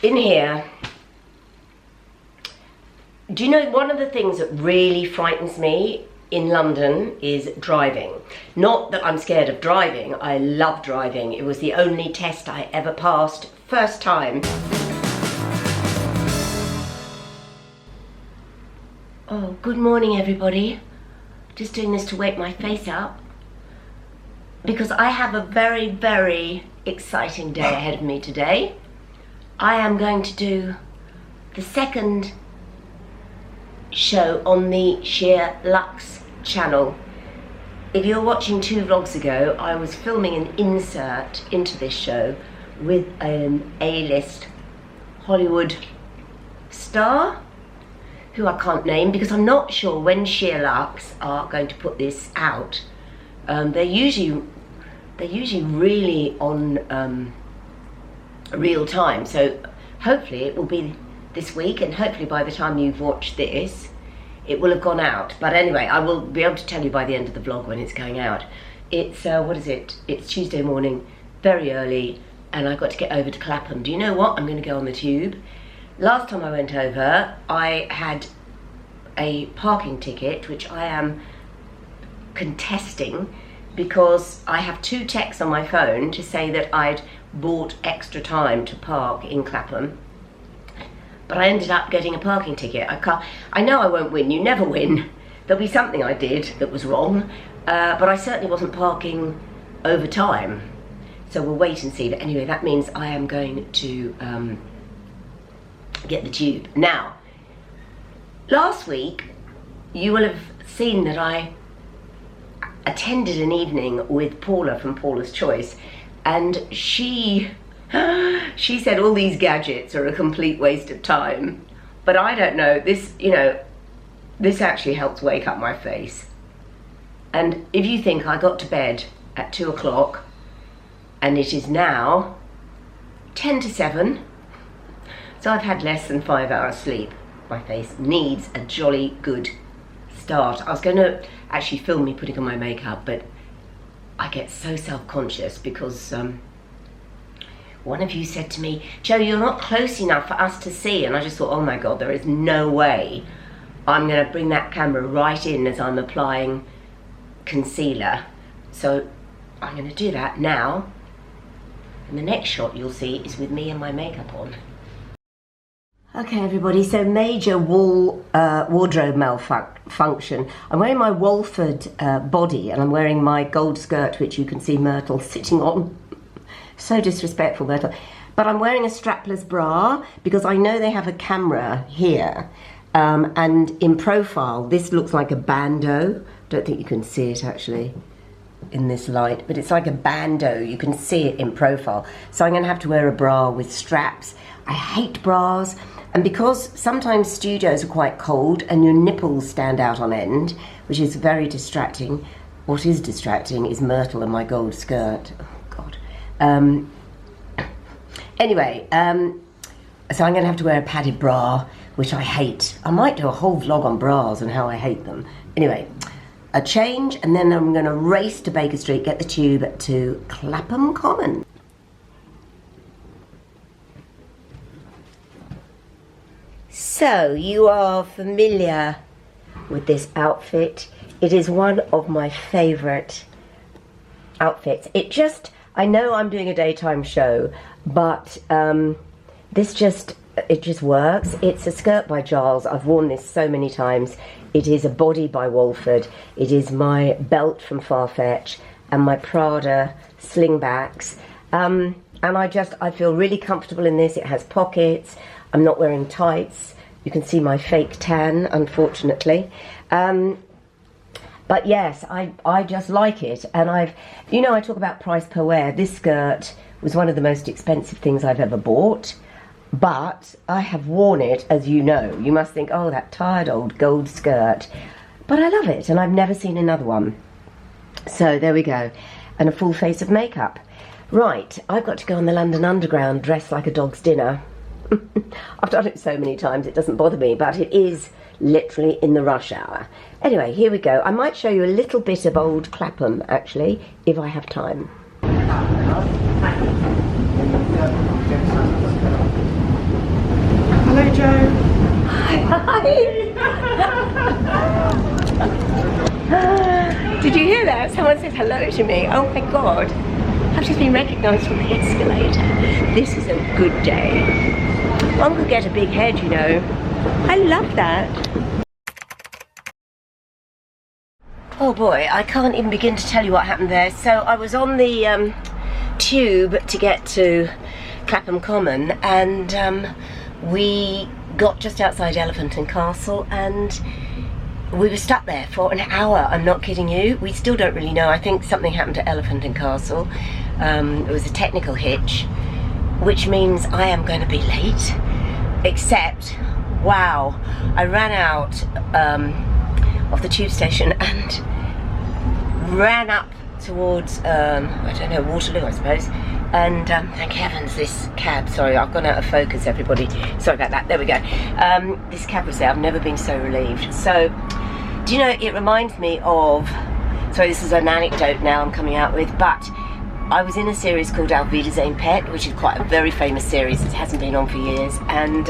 in here, do you know one of the things that really frightens me in London is driving? Not that I'm scared of driving, I love driving. It was the only test I ever passed, first time. Oh, good morning everybody. Just doing this to wake my face up, because I have a very, very exciting day ahead of me today. I am going to do the second show on the SheerLuxe channel. If you're watching 2 vlogs ago, I was filming an insert into this show with an A-list Hollywood star who I can't name because I'm not sure when SheerLuxe are going to put this out. They're usually really on real time, so hopefully it will be this week, and hopefully by the time you've watched this it will have gone out. But anyway, I will be able to tell you by the end of the vlog when it's going out. It's what is it? It's Tuesday morning, very early, and I've got to get over to Clapham. Do you know what? I'm going to go on the tube. Last time I went over, I had a parking ticket, which I am contesting because I have 2 texts on my phone to say that I'd bought extra time to park in Clapham. But I ended up getting a parking ticket. I know I won't win, you never win. There'll be something I did that was wrong, but I certainly wasn't parking over time. So we'll wait and see. But anyway, that means I am going to get the tube. Now, last week, you will have seen that I attended an evening with Paula from Paula's Choice, and she said all these gadgets are a complete waste of time. But I don't know, this, you know, this actually helps wake up my face. And if you think I got to bed at 2 o'clock and it is now 10 to 7, so I've had less than 5 hours sleep. My face needs a jolly good start. I was going to actually film me putting on my makeup, but I get so self-conscious because one of you said to me, "Jo, you're not close enough for us to see," and I just thought, oh my god, there is no way I'm going to bring that camera right in as I'm applying concealer. So I'm going to do that now, and the next shot you'll see is with me and my makeup on. Okay everybody, so major wardrobe malfunction. I'm wearing my Walford body, and I'm wearing my gold skirt, which you can see Myrtle sitting on. So disrespectful, Myrtle. But I'm wearing a strapless bra because I know they have a camera here, and in profile this looks like a bandeau. Don't think you can see it actually in this light, but it's like a bandeau. You can see it in profile. So I'm going to have to wear a bra with straps. I hate bras. And because sometimes studios are quite cold and your nipples stand out on end, which is very distracting. What is distracting is Myrtle and my gold skirt. Oh, God. Anyway, so I'm going to have to wear a padded bra, which I hate. I might do a whole vlog on bras and how I hate them. Anyway, a change, and then I'm going to race to Baker Street, get the tube to Clapham Common. So, you are familiar with this outfit. It is one of my favourite outfits. I know I'm doing a daytime show, but it just works. It's a skirt by Giles. I've worn this so many times. It is a body by Walford. It is my belt from Farfetch and my Prada slingbacks. And I feel really comfortable in this. It has pockets. I'm not wearing tights. You can see my fake tan, unfortunately. But yes, I just like it. And I talk about price per wear. This skirt was one of the most expensive things I've ever bought. But I have worn it, as you know. You must think, oh, that tired old gold skirt. But I love it, and I've never seen another one. So there we go. And a full face of makeup. Right, I've got to go on the London Underground dressed like a dog's dinner. I've done it so many times it doesn't bother me, but it is literally in the rush hour. Anyway, here we go. I might show you a little bit of old Clapham, actually, if I have time. Did you hear that? Someone said hello to me. Oh my God. I've just been recognised from the escalator. This is a good day. One could get a big head, you know. I love that. Oh boy, I can't even begin to tell you what happened there. So I was on the tube to get to Clapham Common, and we got just outside Elephant and Castle, and we were stuck there for an hour. I'm not kidding you. We still don't really know. I think something happened to Elephant and Castle. It was a technical hitch, which means I am going to be late. Except, wow, I ran out of the tube station and ran up towards, I don't know, Waterloo, I suppose. And thank heavens this cab, sorry, I've gone out of focus, everybody. Sorry about that, there we go. This cab was there. I've never been so relieved. So, do you know, it reminds me of, sorry, this is an anecdote now I'm coming out with, but I was in a series called Auf Wiedersehen Pet, which is quite a very famous series. It hasn't been on for years, and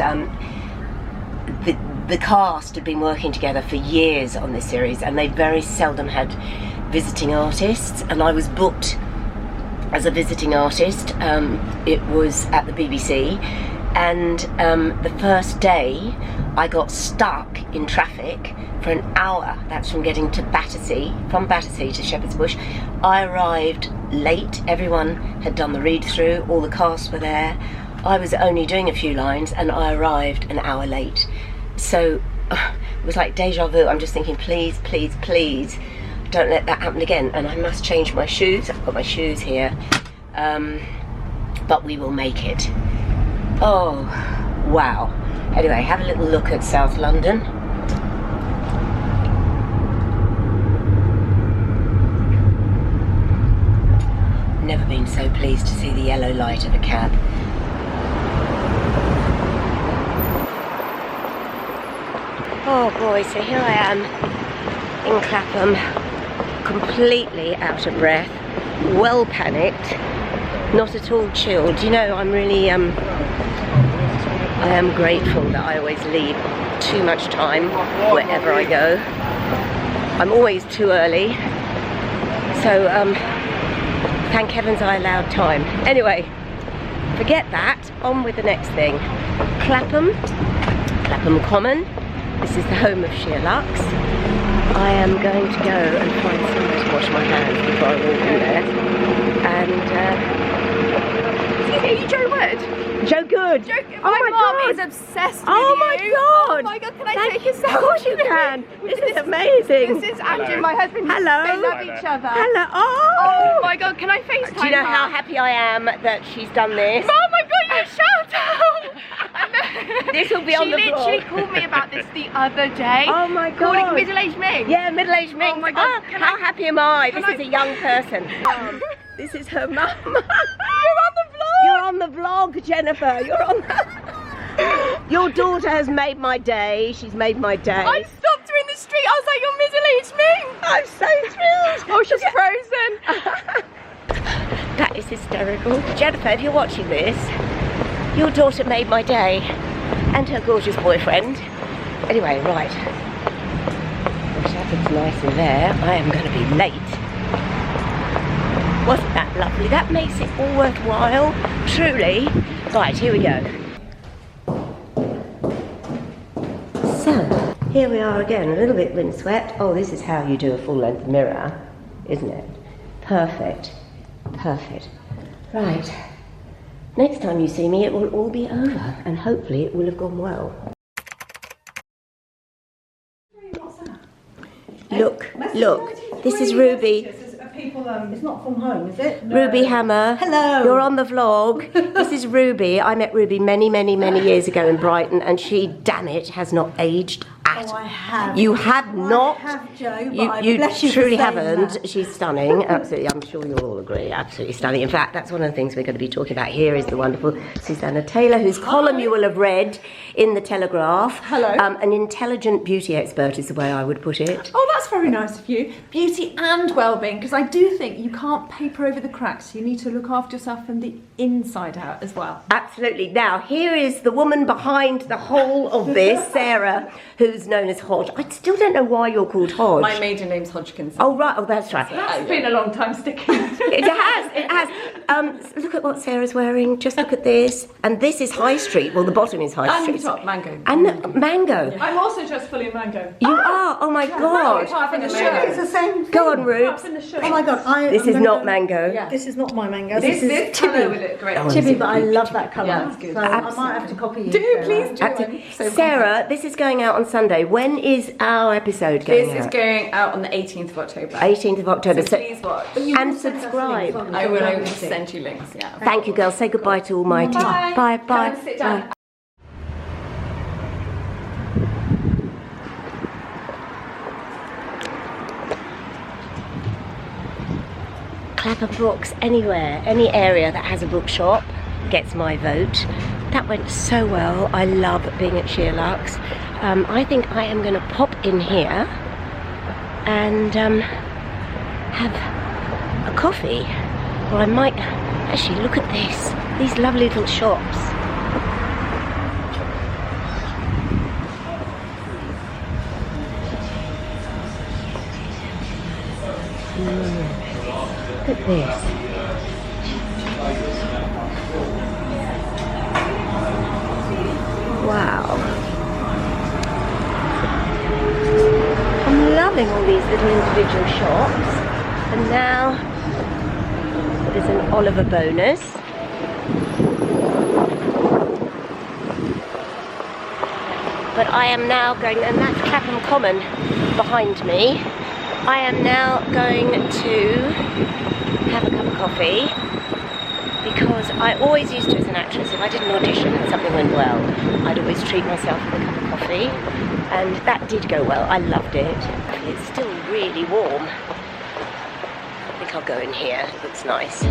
the cast had been working together for years on this series, and they very seldom had visiting artists, and I was booked as a visiting artist. It was at the BBC, and the first day I got stuck in traffic for an hour. That's from getting to Battersea, from Battersea to Shepherd's Bush. I arrived late. Everyone had done the read-through, all the cast were there. I was only doing a few lines and I arrived an hour late. So it was like deja vu. I'm just thinking, please, please, please don't let that happen again. And I must change my shoes. I've got my shoes here, but we will make it. Oh wow. Anyway, have a little look at South London. Never been so pleased to see the yellow light of a cab. Oh boy, so here I am in Clapham, completely out of breath, well panicked, not at all chilled. You know, I'm really, I am grateful that I always leave too much time wherever I go. I'm always too early, so thank heavens I allowed time. Anyway, forget that, on with the next thing. Clapham Common. This is the home of SheerLuxe. I am going to go and find somewhere to wash my hands before I walk in there. And Are you Joe Wood? Joe Good. My mum is obsessed with you. Oh my god! Oh my god, can I take a selfie? Of course you can. This is amazing. This is Andrew, my husband. Hello. They love each other. Hello. Oh my god, can I FaceTime? Do you know how happy I am that she's done this? Oh my god, you shout out! This will be on the vlog. She literally called me about this the other day. Oh my god. Calling middle-aged Minx. Yeah, middle-aged Minx. Oh my god. How happy am I? This is a young person. This is her mum. You're on the vlog. You're on the vlog, Jennifer. You're on the... Your daughter has made my day. She's made my day. I stopped her in the street. I was like, you're middle-aged Minx. I'm so thrilled. Oh, she's frozen. That is hysterical. Jennifer, if you're watching this, your daughter made my day. And her gorgeous boyfriend. Anyway, right. Traffic's nice in there. I am going to be late. Wasn't that lovely? That makes it all worthwhile. Truly. Right, here we go. So, here we are again. A little bit windswept. Oh, this is how you do a full-length mirror, isn't it? Perfect. Perfect. Right. Next time you see me, it will all be over, and hopefully it will have gone well. Look, look, this is Ruby. It's not from home, is it? No. Ruby Hammer. Hello. You're on the vlog. This is Ruby. I met Ruby many, many, many years ago in Brighton, and she, damn it, has not aged at Oh, I have. You have not. I have, Joe, but You bless you for truly saying haven't. that. She's stunning. Absolutely. I'm sure you'll all agree. Absolutely stunning. In fact, that's one of the things we're going to be talking about here is the wonderful Susanna Taylor, whose column you will have read in the Telegraph. Hello. An intelligent beauty expert is the way I would put it. Oh, that's very nice of you. Beauty and well-being, because I do think you can't paper over the cracks. You need to look after yourself from the inside out as well. Absolutely. Now, here is the woman behind the whole of this, Sarah, who's known as Hodge. I still don't know why you're called Hodge. My maiden name's Hodgkins. Oh, right. Oh, that's right. That's been a long time sticking. It has, it has. Look at what Sarah's wearing. Just look at this. And this is High Street. Well, the bottom is High And Street. top, mango. And mango. I'm also just fully mango. You are? Oh, my God. Apart from the It's shirt. the same thing. Go on, Rubes. In the shirt. Oh my God, This is not mango. Yeah. This is not my mango. This is colour would look great. Oh, Chibi, but I love that colour. Yeah, it's good. So I might have to copy you. Do Sarah. please do. Absolutely. I'm so Sarah, this is going out on Sunday. When is our episode going This is out? going out on the 18th of October. 18th of October. So please watch. And subscribe. I will send you links, yeah. Thank you, girls. Say goodbye to Almighty. Bye. Bye. Come Bye. and sit down. Bye. Clapham books anywhere, any area that has a bookshop gets my vote. That went so well. I love being at SheerLuxe. I think I am going to pop in here and have a coffee. Or I might actually look at this. These lovely little shops. Look at this. Wow. I'm loving all these little individual shops. And now there's an Oliver bonus. But I am now going, and that's Clapham Common behind me. I am now going to have a cup of coffee because I always used to, as an actress, if I did an audition and something went well, I'd always treat myself with a cup of coffee, and that did go well. I loved it. It's still really warm. I think I'll go in here. It looks nice.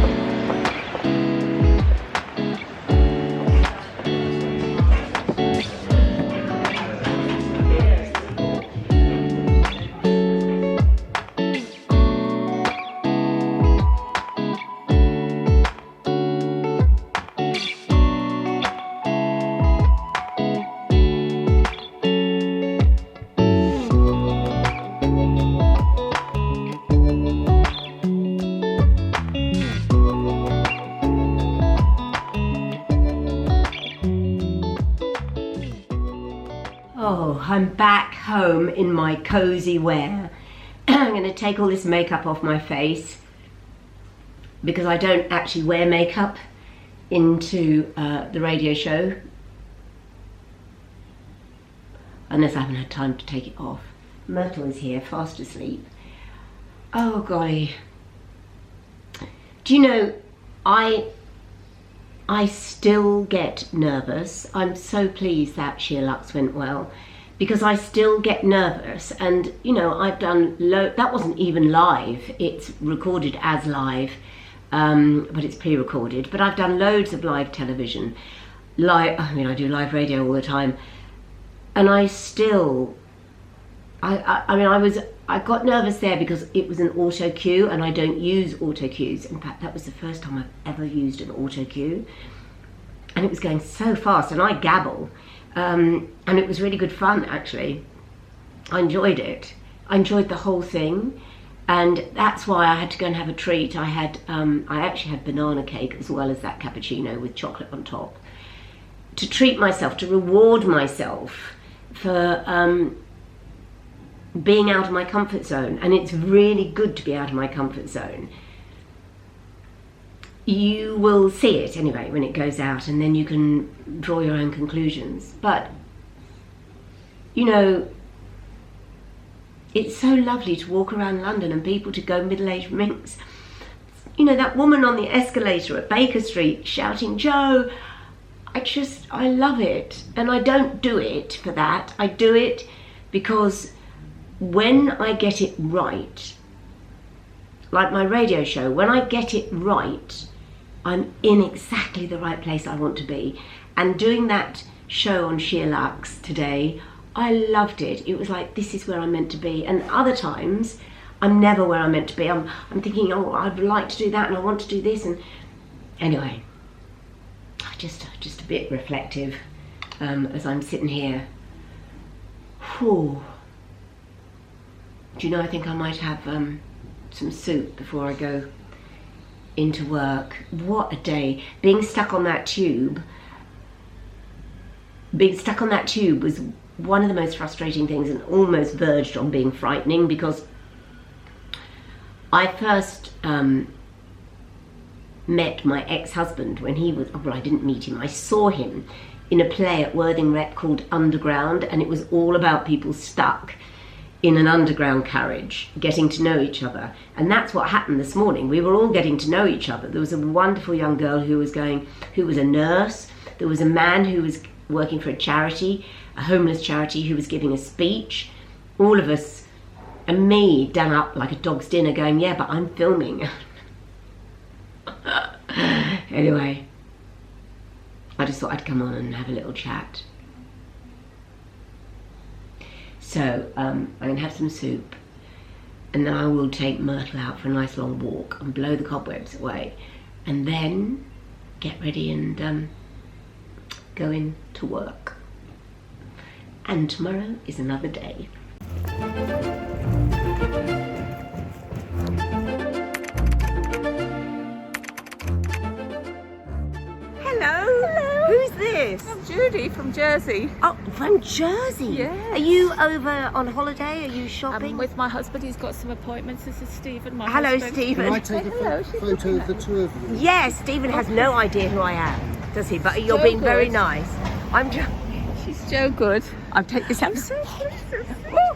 Oh, I'm back home in my cozy wear. I'm going to take all this makeup off my face because I don't actually wear makeup into the radio show unless I haven't had time to take it off. Myrtle is here, fast asleep. Oh golly. Do you know, I still get nervous. I'm so pleased that SheerLuxe went well because I still get nervous, and you know, I've done that wasn't even live, it's recorded as live, but it's pre-recorded, but I've done loads of live television, I do live radio all the time, and I still I got nervous there because it was an auto cue, and I don't use auto cues. In fact, that was the first time I've ever used an auto cue, and it was going so fast, and I gabble, and it was really good fun actually. I enjoyed it. I enjoyed the whole thing, and that's why I had to go and have a treat. I actually had banana cake as well as that cappuccino with chocolate on top to treat myself, to reward myself for being out of my comfort zone. And it's really good to be out of my comfort zone. You will see it anyway when it goes out, and then you can draw your own conclusions. But you know, it's so lovely to walk around London and people to go middle-aged Minx. You know, that woman on the escalator at Baker Street shouting, "Joe," I love it. And I don't do it for that. I do it because when I get it right, like my radio show, when I get it right, I'm in exactly the right place I want to be. And doing that show on SheerLuxe today, I loved it. It was like, this is where I'm meant to be. And other times, I'm never where I'm meant to be. I'm thinking, oh, I'd like to do that and I want to do this. And anyway, just a bit reflective as I'm sitting here. Whew. Do you know, I think I might have some soup before I go into work. What a day. Being stuck on that tube was one of the most frustrating things and almost verged on being frightening, because I first met my ex-husband when he was, well, I didn't meet him, I saw him in a play at Worthing Rep called Underground, and it was all about people stuck in an underground carriage getting to know each other. And that's what happened this morning. We were all getting to know each other. There was a wonderful young girl who was a nurse. There was a man who was working for a charity, a homeless charity, who was giving a speech. All of us, and me, done up like a dog's dinner going, yeah, but I'm filming. Anyway, I just thought I'd come on and have a little chat. So I'm going to have some soup, and then I will take Myrtle out for a nice long walk and blow the cobwebs away, and then get ready and go in to work. And tomorrow is another day. Who's this? I'm Judy from Jersey. Oh, from Jersey? Yes. Are you over on holiday? Are you shopping? I'm with my husband. He's got some appointments. This is Stephen, my Hello, husband. Stephen. Can I take a photo of the two of you? Yes, Stephen has no idea who I am, does he? But you're So being very good. nice. I'm just... She's so good. I'll take this out. So pleased to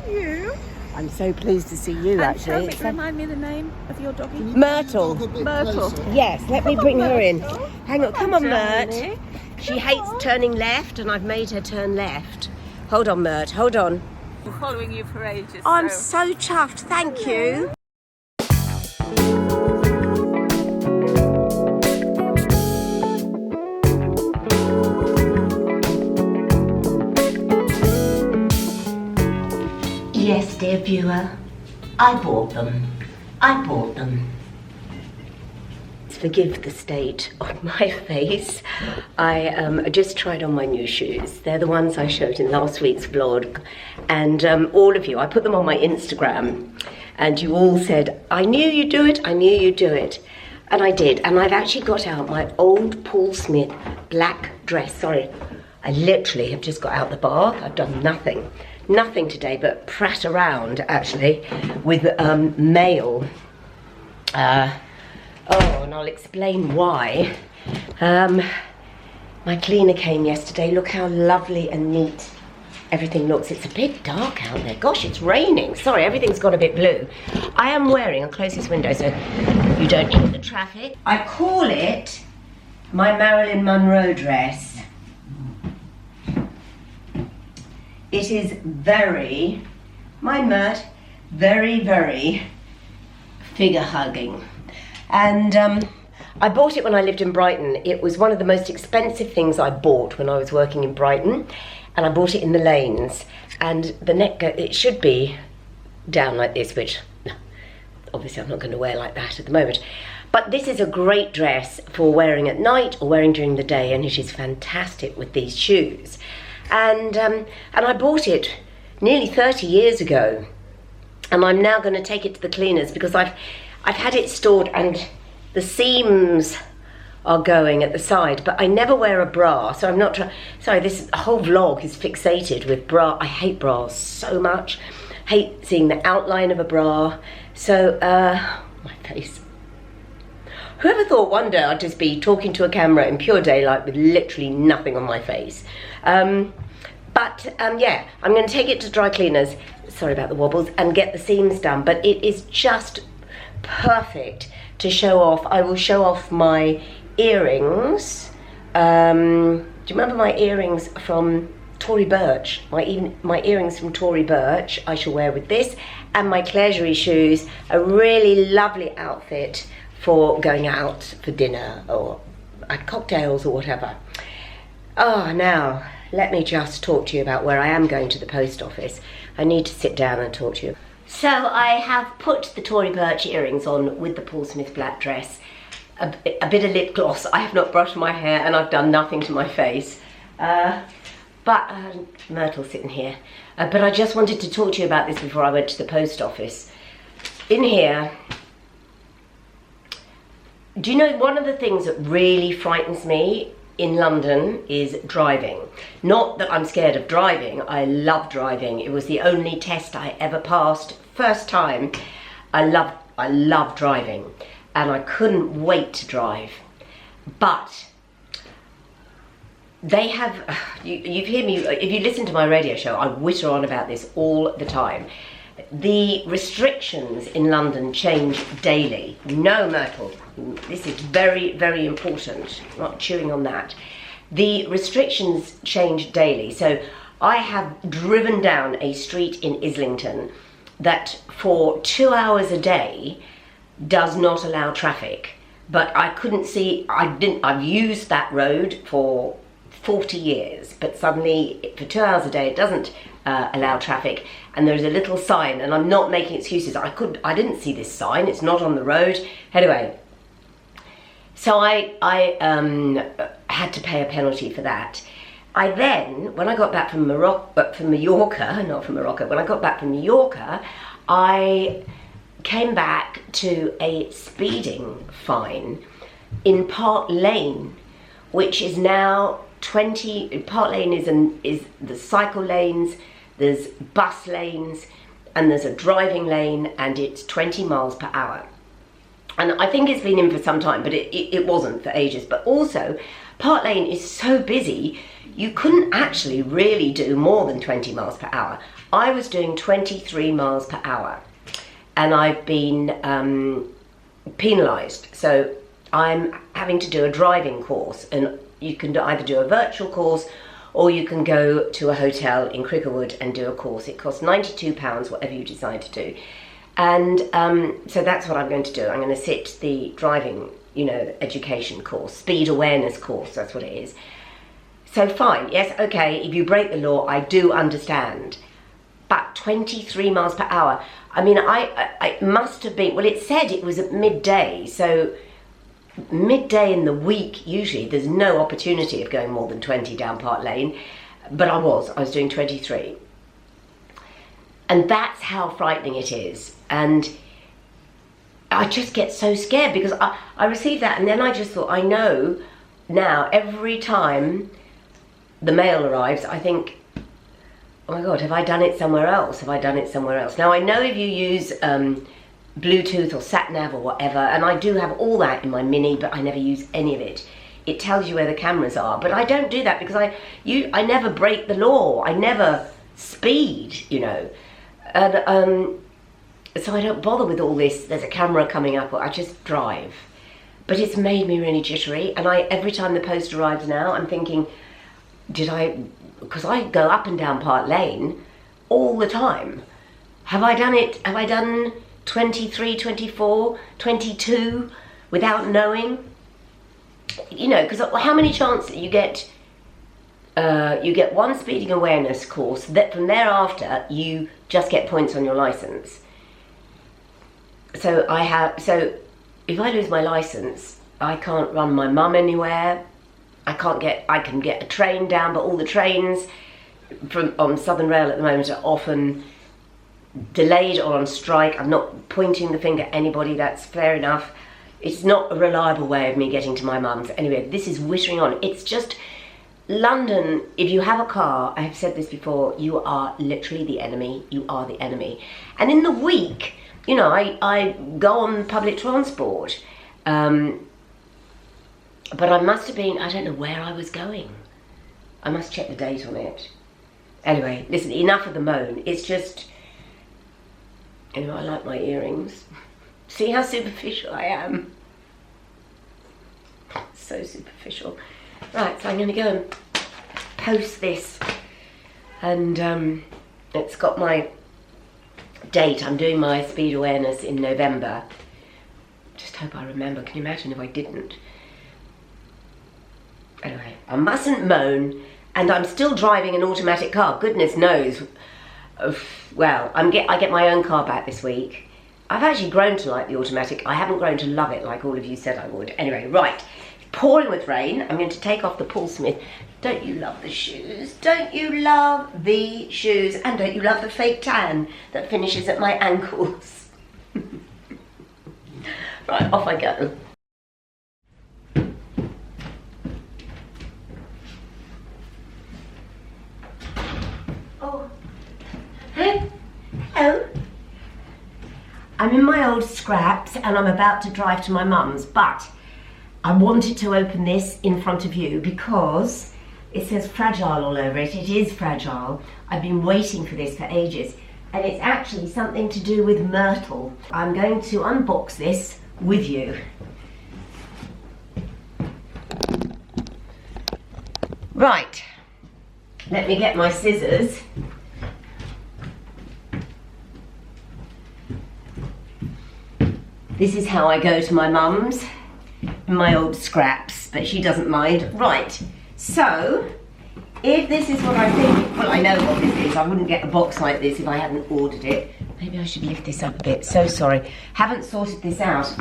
see you. I'm so pleased to see you, And actually. tell me, remind me the name of your doggy. Myrtle. A bit Myrtle. closer. Yes, let me bring her in. Hang on, come on, Myrt. Darling. She hates turning left, and I've made her turn left. Hold on, Myrt, hold on. Been following you for ages. I'm so. so chuffed, thank you. Yes, dear viewer, I bought them. I bought them. Forgive the state of my face. I just tried on my new shoes. They're the ones I showed in last week's vlog. And all of you, I put them on my Instagram, and you all said, I knew you'd do it, I knew you'd do it. And I did. And I've actually got out my old Paul Smith black dress. Sorry, I literally have just got out the bath. I've done nothing today but prat around, actually, with mail. Oh, and I'll explain why. My cleaner came yesterday. Look how lovely and neat everything looks. It's a bit dark out there. Gosh, it's raining. Sorry, everything's got a bit blue. I am wearing, I'll close this window so you don't hit the traffic. I call it my Marilyn Monroe dress. It is very, my Myrt, very figure hugging. And I bought it when I lived in Brighton. It was one of the most expensive things I bought when I was working in Brighton, and I bought it in the lanes. And the neck, it should be down like this, which obviously I'm not going to wear like that at the moment. But this is a great dress for wearing at night or wearing during the day, and it is fantastic with these shoes. And I bought it nearly 30 years ago, and I'm now going to take it to the cleaners because I've had it stored and the seams are going at the side, but I never wear a bra, so I'm not trying. Sorry, this whole vlog is fixated with bra. I hate bras so much. Hate seeing the outline of a bra. So, my face. Whoever thought one day I'd just be talking to a camera in pure daylight with literally nothing on my face. Yeah, I'm going to take it to dry cleaners, sorry about the wobbles, and get the seams done. But it is just perfect to show off. I will show off my earrings. Do you remember my earrings from Tory Burch, my earrings from Tory Burch I shall wear with this, and my Claire's shoes, a really lovely outfit for going out for dinner or at cocktails or whatever. Oh, now let me just talk to you about where I am going to the post office. I need to sit down and talk to you. So I have put the Tory Burch earrings on with the Paul Smith black dress, a bit of lip gloss. I have not brushed my hair and I've done nothing to my face. But Myrtle's sitting here. But I just wanted to talk to you about this before I went to the post office. In here, do you know one of the things that really frightens me in London is driving? Not that I'm scared of driving. I love driving. It was the only test I ever passed. First time. I love driving, and I couldn't wait to drive. But they have, you've heard me, if you listen to my radio show, I witter on about this all the time. The restrictions in London change daily. No, Myrtle, this is very, very important. I'm not chewing on that. The restrictions change daily. So I have driven down a street in Islington that for 2 hours a day does not allow traffic. But I couldn't see, I've used that road for 40 years, but suddenly for 2 hours a day it doesn't allow traffic, and there's a little sign, and I'm not making excuses. I didn't see this sign, it's not on the road. Anyway, so I had to pay a penalty for that. I then, when I got back from Mallorca, not from Morocco, when I got back from Mallorca, I came back to a speeding fine in Park Lane, which is now 20. Park Lane is the cycle lanes, there's bus lanes, and there's a driving lane, and it's 20 miles per hour. And I think it's been in for some time, but it wasn't for ages. But also, Park Lane is so busy, you couldn't actually really do more than 20 miles per hour. I was doing 23 miles per hour, and I've been penalised. So I'm having to do a driving course, and you can either do a virtual course or you can go to a hotel in Cricklewood and do a course. It costs £92, whatever you decide to do. And so that's what I'm going to do. I'm going to sit the driving, education course, speed awareness course, that's what it is. So fine, yes, okay, if you break the law, I do understand. But 23 miles per hour, I mean, I must have been, well, it said it was at midday, so midday in the week, usually there's no opportunity of going more than 20 down Park Lane, but I was doing 23. And that's how frightening it is. And I just get so scared because I received that, and then I just thought, I know now every time the mail arrives, I think, oh my God, have I done it somewhere else? Have I done it somewhere else? Now I know if you use Bluetooth or sat-nav or whatever, and I do have all that in my Mini, but I never use any of it. It tells you where the cameras are, but I don't do that because I never break the law. I never speed, and so I don't bother with all this. There's a camera coming up, or I just drive. But it's made me really jittery, and every time the post arrives now, I'm thinking, because I go up and down Park Lane all the time. Have I done it? Have I done 23, 24, 22 without knowing? Because how many chances you get one speeding awareness course, that from thereafter you just get points on your license. So if I lose my license, I can't run my mum anywhere. I can get a train down, but all the trains on Southern Rail at the moment are often delayed or on strike. I'm not pointing the finger at anybody, that's fair enough. It's not a reliable way of me getting to my mum's. Anyway, this is wittering on. It's just London, if you have a car, I have said this before, you are literally the enemy. You are the enemy. And in the week, I go on public transport. But I must have been, I don't know where I was going. I must check the date on it. Anyway, listen, enough of the moan. It's just, I like my earrings. See how superficial I am? So superficial. Right, so I'm going to go and post this and it's got my date. I'm doing my speed awareness in November. Just hope I remember. Can you imagine if I didn't? Anyway, I mustn't moan, and I'm still driving an automatic car. Goodness knows. Well, I get my own car back this week. I've actually grown to like the automatic. I haven't grown to love it like all of you said I would. Anyway, right. Pouring with rain. I'm going to take off the Paul Smith. Don't you love the shoes? Don't you love the shoes? And don't you love the fake tan that finishes at my ankles? Right, off I go. Oh, hello. I'm in my old scraps and I'm about to drive to my mum's, but I wanted to open this in front of you because it says fragile all over it. It is fragile. I've been waiting for this for ages, and it's actually something to do with myrtle. I'm going to unbox this with you. Right, let me get my scissors. This is how I go to my mum's, in my old scraps, but she doesn't mind. Right, so if this is what I think, well, I know what this is. I wouldn't get a box like this if I hadn't ordered it. Maybe I should lift this up a bit. So sorry, haven't sorted this out.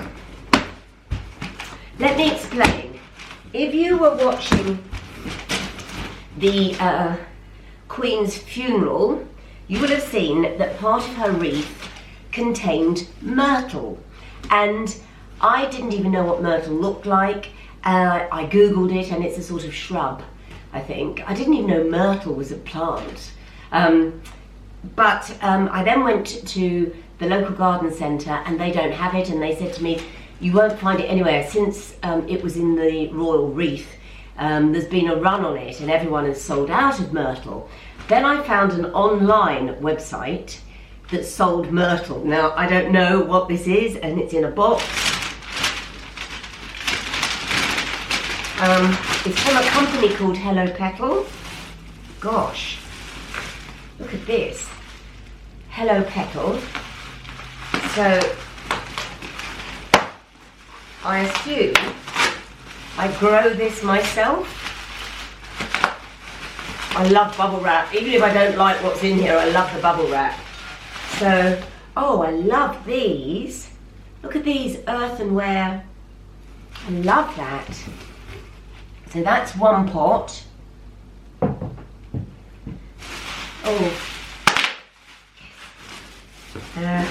Let me explain. If you were watching the Queen's funeral, you would have seen that part of her wreath contained myrtle. And I didn't even know what myrtle looked like. I googled it, and it's a sort of shrub, I think. I didn't even know myrtle was a plant. But I then went to the local garden centre, and they don't have it, and they said to me, you won't find it anywhere. Since it was in the royal wreath, there's been a run on it, and everyone has sold out of myrtle. Then I found an online website that sold myrtle. Now, I don't know what this is, and it's in a box. It's from a company called Hello Petal. Gosh, look at this. Hello Petal. So, I assume I grow this myself. I love bubble wrap. Even if I don't like what's in here, I love the bubble wrap. So, oh, I love these. Look at these earthenware. I love that. So that's one pot. Oh.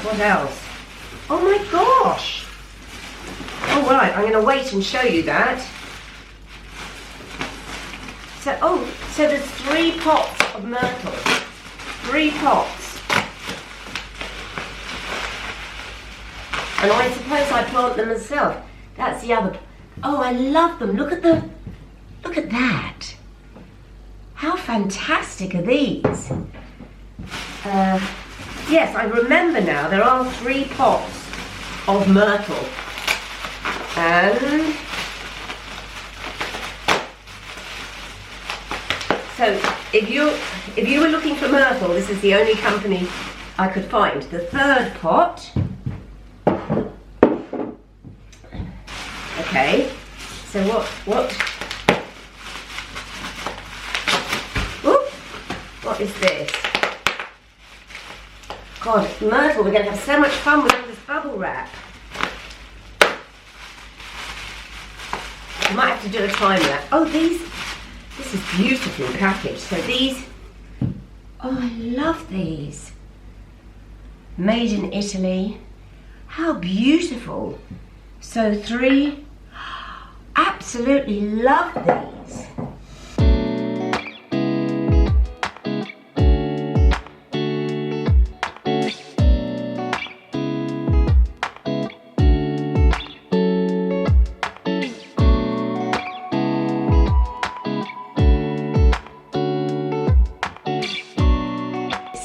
What else? Oh my gosh. Oh, right, I'm going to wait and show you that. So there's 3 pots of myrtle. 3 pots. And I suppose I plant them myself. That's the other. Oh, I love them. Look at that. How fantastic are these? Yes, I remember now. There are 3 pots of myrtle. And so if you were looking for myrtle, this is the only company I could find. The 3rd pot. Okay, so what is this? God, myrtle, we're going to have so much fun with all this bubble wrap. I might have to do a time lapse. Oh, this is beautifully packaged. So these, oh, I love these. Made in Italy. How beautiful. So 3, absolutely love these.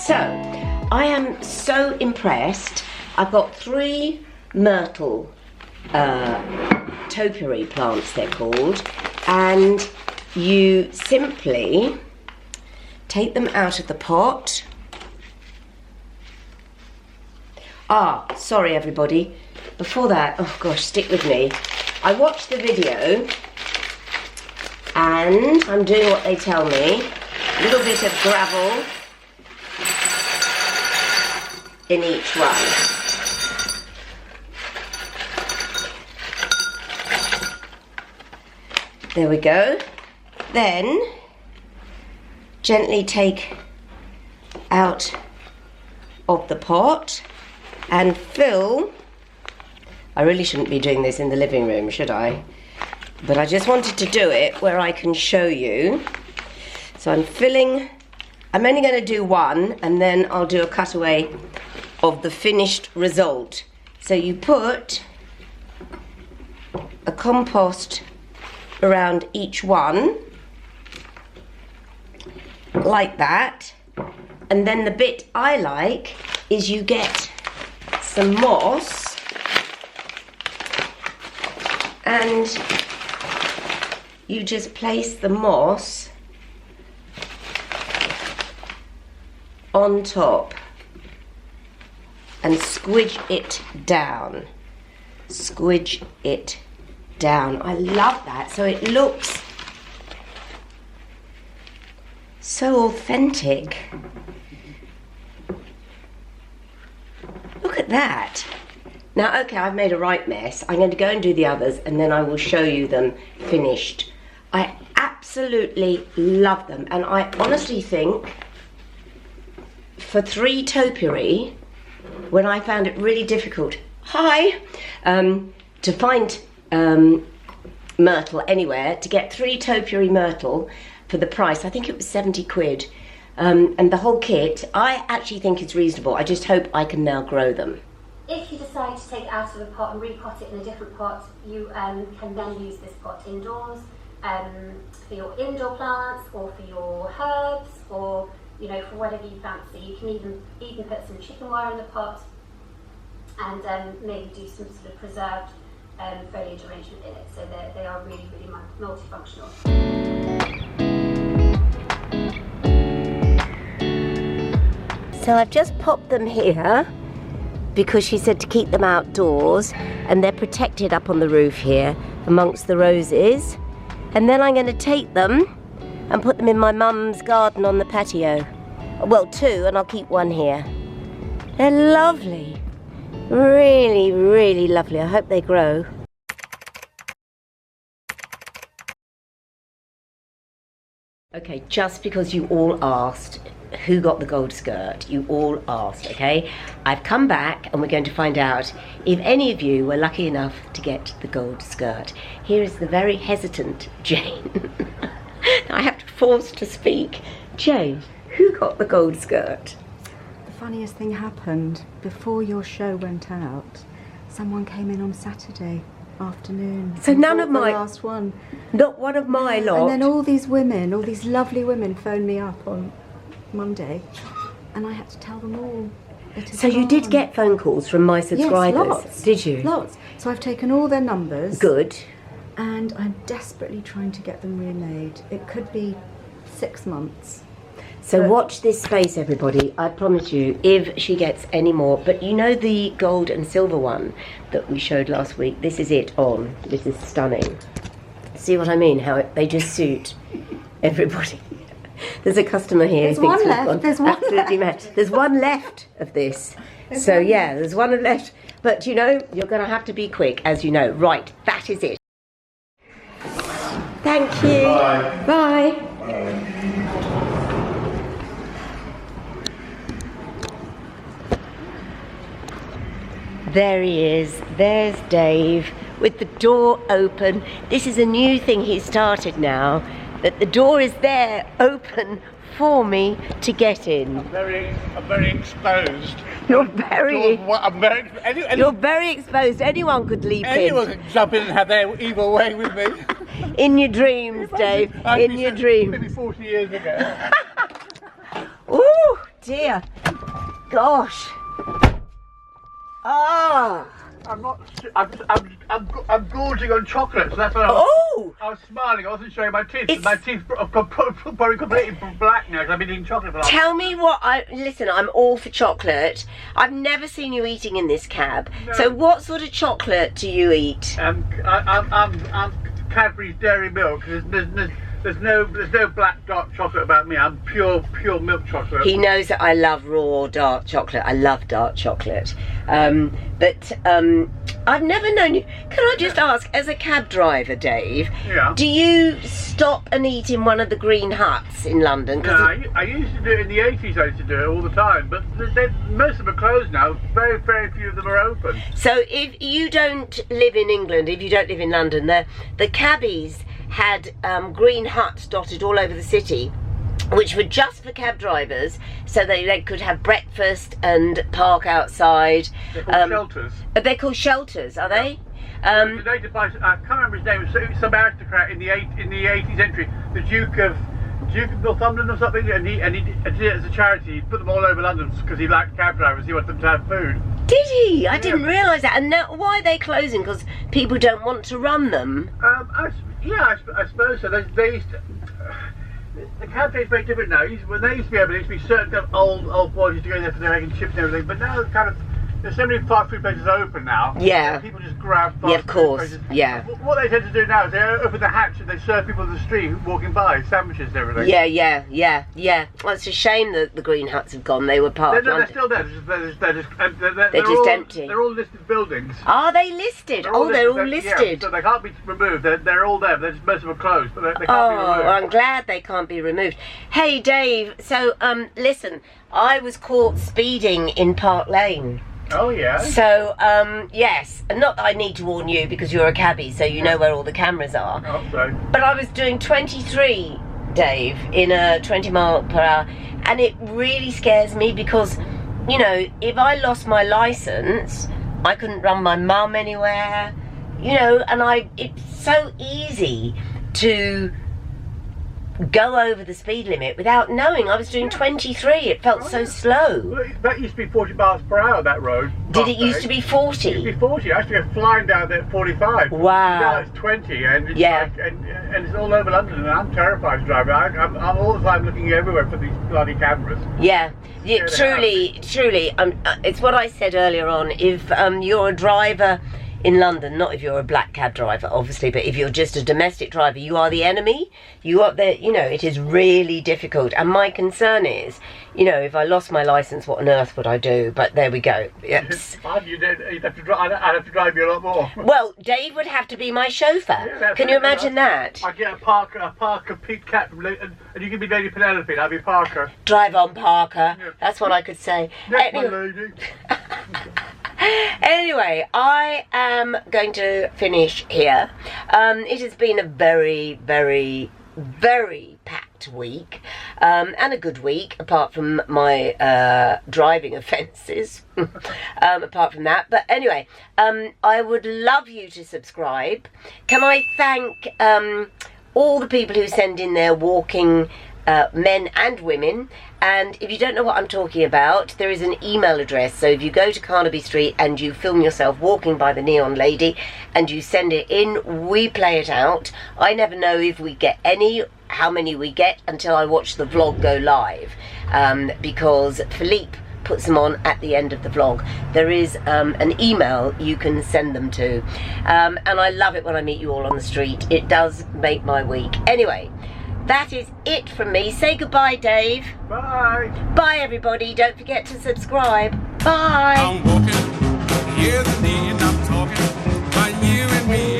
So, I am so impressed. I've got 3 myrtle topiary plants, they're called, and you simply take them out of the pot. Ah, sorry everybody. Before that, oh gosh, stick with me. I watched the video and I'm doing what they tell me. A little bit of gravel in each one. There we go. Then gently take out of the pot and fill. I really shouldn't be doing this in the living room, should I? But I just wanted to do it where I can show you. So I'm filling, I'm only going to do one and then I'll do a cutaway of the finished result. So you put a compost around each one, like that. And then the bit I like is you get some moss and you just place the moss on top and squidge it down. Squidge it down. I love that. So it looks so authentic. Look at that. Now, okay, I've made a right mess. I'm going to go and do the others and then I will show you them finished. I absolutely love them, and I honestly think for 3 topiary, when I found it really difficult, to find myrtle anywhere, to get 3 topiary myrtle for the price, I think it was 70 quid, and the whole kit, I actually think it's reasonable. I just hope I can now grow them. If you decide to take it out of the pot and repot it in a different pot, you can then use this pot indoors for your indoor plants or for your herbs, or for whatever you fancy. You can even put some chicken wire in the pot and maybe do some sort of preserved foliage arrangement in it. So they are really, really multifunctional. So I've just popped them here because she said to keep them outdoors, and they're protected up on the roof here amongst the roses. And then I'm going to take them and put them in my mum's garden on the patio. Well, 2, and I'll keep 1 here. They're lovely. Really, really lovely. I hope they grow. Okay, just because you all asked who got the gold skirt, you all asked, okay? I've come back and we're going to find out if any of you were lucky enough to get the gold skirt. Here is the very hesitant Jane. I have to force to speak. Jane, who got the gold skirt? The funniest thing happened. Before your show went out, someone came in on Saturday afternoon. So none of my... the last one. Not one of my lot. And then all these women, all these lovely women phoned me up on Monday, and I had to tell them all. So you did get phone calls from my subscribers? Yes, lots. Did you? Lots. So I've taken all their numbers. Good. And I'm desperately trying to get them remade. It could be 6 months. So watch this space, everybody. I promise you, if she gets any more. But you know the gold and silver one that we showed last week? This is it on. This is stunning. See what I mean? How they just suit everybody. There's a customer here. There's one left. There's one absolutely left. There's one left of this. So yeah, there's one left. But you know, you're going to have to be quick, as you know. Right, that is it. Thank you. Bye. Bye. There he is. There's Dave with the door open. This is a new thing he started now, that the door is there open for me to get in. I'm very exposed. You're very You're very exposed. Anyone could leap anyone can jump in and have their evil way with me. in. In your dreams, Dave. In your dreams. Maybe 40 years ago. Oh dear. Gosh. Ah. I'm not. I'm gorging on chocolate. So that's what I was smiling. I wasn't showing my teeth. My teeth are probably completely black now because I've been eating chocolate for. Tell me what listen. I'm all for chocolate. I've never seen you eating in this cab. No. So what sort of chocolate do you eat? I'm Cadbury's Dairy Milk. There's no black dark chocolate about me. I'm pure milk chocolate. He knows that I love raw dark chocolate. I love dark chocolate. But I've never known you. Can I just ask, as a cab driver, Dave, do you stop and eat in one of the green huts in London? No, I used to do it in the 80s. I used to do it all the time, but most of them are closed now. Very, very few of them are open. So if you don't live in England, if you don't live in London, the cabbies had green huts dotted all over the city, which were just for cab drivers, so they could have breakfast and park outside. They're called shelters. They're called shelters, are they? I can't remember his name. Some aristocrat in the 80s entry, the Duke of Northumberland or something, and he did it as a charity. He put them all over London because he liked cab drivers. He wanted them to have food. Did he? I didn't realise that. And now, why are they closing? Because people don't want to run them. I suppose so. They used to, the cafe is very different now. When they used to be able, there used to be certain kind of old boys used to go there for their egg and chips and everything. But now there's so many fast food places open now. Yeah. People just grab fast food places. Yeah, of course. Yeah. What they tend to do now is they open the hatch and they serve people in the street walking by, sandwiches and everything. Yeah. Well, it's a shame that the green huts have gone. They were part of London. They're still there. They're just empty. They're all listed buildings. Are they listed? They're all listed. Yeah, so they can't be removed. They're all there. Most of them are closed, but they can't be removed. I'm glad they can't be removed. Hey, Dave. So, listen. I was caught speeding in Park Lane. Oh yeah. So yes, and not that I need to warn you because you're a cabbie, so you know where all the cameras are. Oh, sorry. But I was doing 23, Dave, in a 20 mile per hour, and it really scares me because, you know, if I lost my license, I couldn't run my mum anywhere, you know, and it's so easy to go over the speed limit without knowing. I was doing 23. It felt so slow. Well, that used to be 40 miles per hour, that road. Did it used to be 40? It used to be 40. I used to go flying down there at 45. Wow. Now it's 20, and it's and it's all over London, and I'm terrified to drive. I'm all the time looking everywhere for these bloody cameras. Yeah, truly. It's what I said earlier on. If you're a driver in London, not if you're a black cab driver, obviously, but if you're just a domestic driver, you are the enemy. You are the, you know, it is really difficult. And my concern is, you know, if I lost my license, what on earth would I do? But there we go. Yes. I'd have to drive you a lot more. Well, Dave would have to be my chauffeur. Yeah, can you imagine that? I'd get a Parker Pete Cat, and you can be Lady Penelope, and I'd be Parker. Drive on, Parker. Yeah. That's what I could say. Yes, my lady. Anyway, I am going to finish here. It has been a very, very, very packed week, and a good week, apart from my driving offences, apart from that. But anyway, I would love you to subscribe. Can I thank all the people who send in their walking men and women, and if you don't know what I'm talking about, there is an email address. So if you go to Carnaby Street and you film yourself walking by the neon lady and you send it in, we play it out. I never know if we get how many we get until I watch the vlog go live, because Philippe puts them on at the end of the vlog. There is an email you can send them to, and I love it when I meet you all on the street. It does make my week. Anyway, that is it from me. Say goodbye, Dave. Bye. Bye, everybody. Don't forget to subscribe. Bye. I'm walking, hear the need, I'm talking, but you and me.